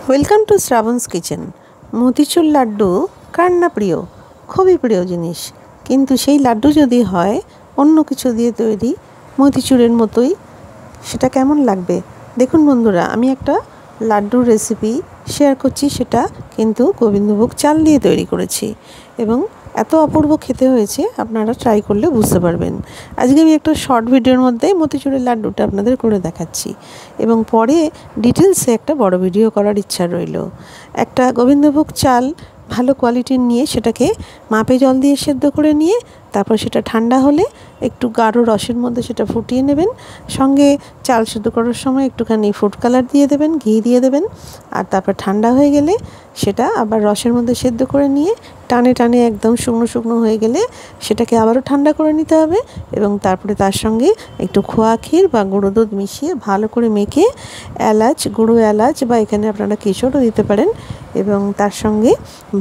Welcome to Shraban's kitchen. Motichoor laddoo কার না প্রিয়, খুবই প্রিয় জিনিস। কিন্তু সেই লাড্ডু যদি হয় অন্য কিছু দিয়ে তৈরি, মতিচুরের মতোই, সেটা কেমন লাগবে দেখুন বন্ধুরা। আমি একটা লাড্ডুর রেসিপি শেয়ার করছি, সেটা কিন্তু গোবিন্দভোগ চাল দিয়ে তৈরি করেছি এবং এত অপূর্ব খেতে হয়েছে, আপনারা ট্রাই করলে বুঝতে পারবেন। আজকে আমি একটা শর্ট ভিডিওর মধ্যে মতিচুরের লাড্ডুটা আপনাদের করে দেখাচ্ছি এবং পরে ডিটেলসে একটা বড় ভিডিও করার ইচ্ছা রইল। একটা গোবিন্দভোগ চাল ভালো কোয়ালিটির নিয়ে সেটাকে মাপে জল দিয়ে সেদ্ধ করে নিয়ে তারপর সেটা ঠান্ডা হলে একটু গাঢ় রসের মধ্যে সেটা ফুটিয়ে নেবেন। সঙ্গে চাল সেদ্ধ করার সময় একটুখানি ফুড কালার দিয়ে দেবেন, ঘি দিয়ে দেবেন। আর তারপর ঠান্ডা হয়ে গেলে সেটা আবার রসের মধ্যে সেদ্ধ করে নিয়ে টানে টানে একদম শুকনো শুকনো হয়ে গেলে সেটাকে আবারও ঠান্ডা করে নিতে হবে এবং তারপরে তার সঙ্গে একটু খোয়া ক্ষীর বা গুঁড়ো দুধ মিশিয়ে ভালো করে মেখে এলাচ, গুঁড়ো এলাচ বা এখানে আপনারা কেশরও দিতে পারেন এবং তার সঙ্গে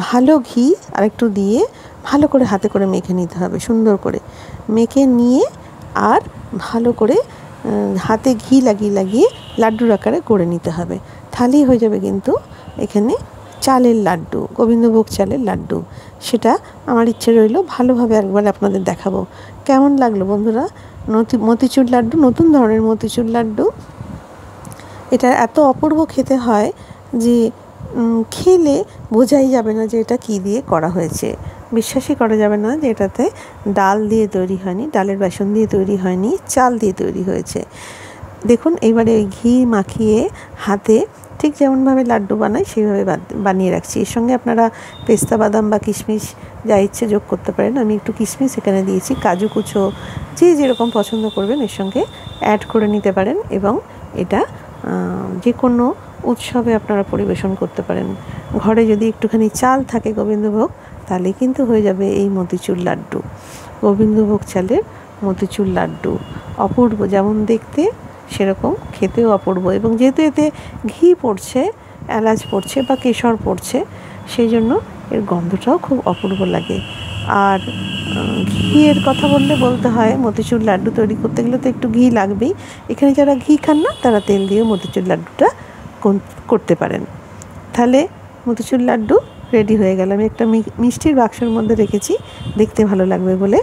ভালো ঘি আরেকটু দিয়ে ভালো করে হাতে করে মেখে নিতে হবে। সুন্দর করে মেখে নিয়ে আর ভালো করে হাতে ঘি লাগিয়ে লাগিয়ে লাড্ডুর আকারে করে নিতে হবে। তাহলেই হয়ে যাবে কিন্তু এখানে চালের লাড্ডু, গোবিন্দভোগ চালের লাড্ডু। সেটা আমার ইচ্ছে রইল ভালোভাবে একবার আপনাদের দেখাবো। কেমন লাগলো বন্ধুরা মতিচুর লাড্ডু, নতুন ধরনের মতিচুর লাড্ডু। এটা এত অপূর্ব খেতে হয় যে খেলে বোঝাই যাবে না যে এটা কী দিয়ে করা হয়েছে। বিশ্বাসই করা যাবে না যে এটাতে ডাল দিয়ে তৈরি হয়নি, ডালের বেসন দিয়ে তৈরি হয়নি, চাল দিয়ে তৈরি হয়েছে। দেখুন এবারে ওই ঘি মাখিয়ে হাতে ঠিক যেমনভাবে লাড্ডু বানাই সেইভাবে বানিয়ে রাখছি। এর সঙ্গে আপনারা পেস্তা বাদাম বা কিশমিশ যা ইচ্ছে যোগ করতে পারেন। আমি একটু কিশমিশ এখানে দিয়েছি, কাজু কুচো যে যেরকম পছন্দ করবেন এর সঙ্গে অ্যাড করে নিতে পারেন এবং এটা যে কোনো উৎসবে আপনারা পরিবেশন করতে পারেন। ঘরে যদি একটুখানি চাল থাকে গোবিন্দভোগ, তাহলে কিন্তু হয়ে যাবে এই মতিচুর লাড্ডু। গোবিন্দভোগ চালের মতিচুর লাড্ডু অপূর্ব, যেমন দেখতে সেরকম খেতেও অপূর্ব। এবং যেহেতু এতে ঘি পড়ছে, এলাচ পড়ছে বা কেশর পড়ছে, সেই জন্য এর গন্ধটাও খুব অপূর্ব লাগে। আর ঘিয়ের কথা বলতে হয়, মতিচুর লাড্ডু তৈরি করতে গেলে তো একটু ঘি লাগবেই। এখানে যারা ঘি খান না তারা তেল দিয়েও মতিচুর লাড্ডুটা করতে পারেন। তাহলে মতিচুর লাড্ডু রেডি হয়ে গেল। আমি একটা মিষ্টির বাক্সের মধ্যে রেখেছি, দেখতে ভালো লাগবে বলে।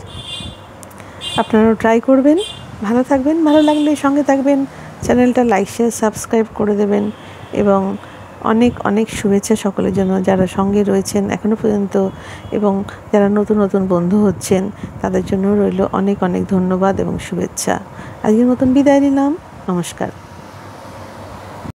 আপনারাও ট্রাই করবেন। ভালো থাকবেন, ভালো লাগলে সঙ্গে থাকবেন, চ্যানেলটা লাইক শেয়ার সাবস্ক্রাইব করে দেবেন এবং অনেক অনেক শুভেচ্ছা সকলের জন্য যারা সঙ্গে রয়েছেন এখনও পর্যন্ত এবং যারা নতুন নতুন বন্ধু হচ্ছেন তাদের জন্য রইল অনেক অনেক ধন্যবাদ এবং শুভেচ্ছা। আজকের মতন বিদায় নিলাম, নমস্কার।